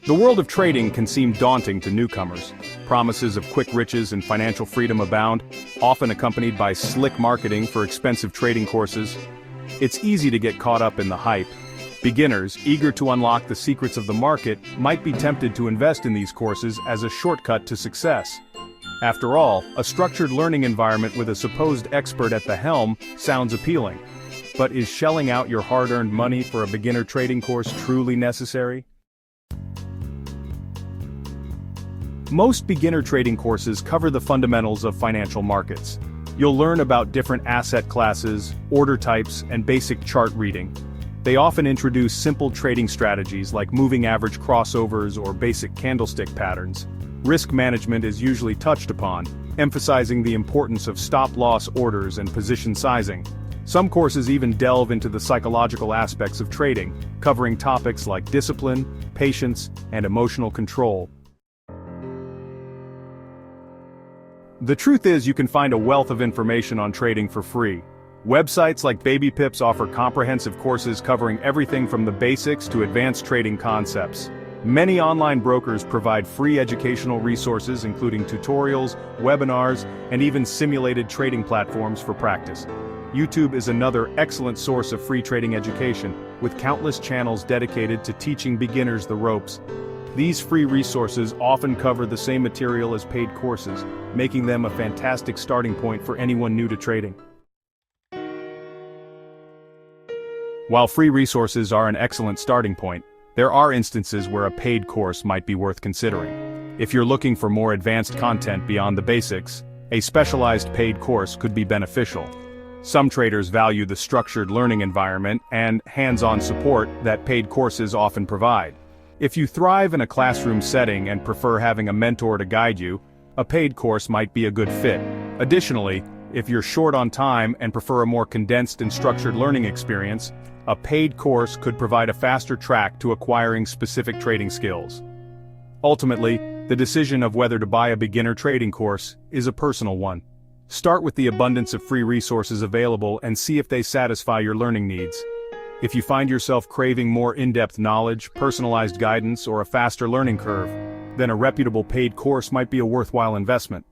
The world of trading can seem daunting to newcomers. Promises of quick riches and financial freedom abound, often accompanied by slick marketing for expensive trading courses. It's easy to get caught up in the hype. Beginners, eager to unlock the secrets of the market, might be tempted to invest in these courses as a shortcut to success. After all, a structured learning environment with a supposed expert at the helm sounds appealing. But is shelling out your hard-earned money for a beginner trading course truly necessary? Most beginner trading courses cover the fundamentals of financial markets. You'll learn about different asset classes, order types, and basic chart reading. They often introduce simple trading strategies like moving average crossovers or basic candlestick patterns. Risk management is usually touched upon, emphasizing the importance of stop-loss orders and position sizing. Some courses even delve into the psychological aspects of trading, covering topics like discipline, patience, and emotional control. The truth is, you can find a wealth of information on trading for free. Websites like BabyPips offer comprehensive courses covering everything from the basics to advanced trading concepts. Many online brokers provide free educational resources including tutorials, webinars, and even simulated trading platforms for practice. YouTube is another excellent source of free trading education, with countless channels dedicated to teaching beginners the ropes. These free resources often cover the same material as paid courses, making them a fantastic starting point for anyone new to trading. While free resources are an excellent starting point, there are instances where a paid course might be worth considering. If you're looking for more advanced content beyond the basics, a specialized paid course could be beneficial. Some traders value the structured learning environment and hands-on support that paid courses often provide. If you thrive in a classroom setting and prefer having a mentor to guide you, a paid course might be a good fit. Additionally, if you're short on time and prefer a more condensed and structured learning experience, a paid course could provide a faster track to acquiring specific trading skills. Ultimately, the decision of whether to buy a beginner trading course is a personal one. Start with the abundance of free resources available and see if they satisfy your learning needs. If you find yourself craving more in-depth knowledge, personalized guidance, or a faster learning curve, then a reputable paid course might be a worthwhile investment.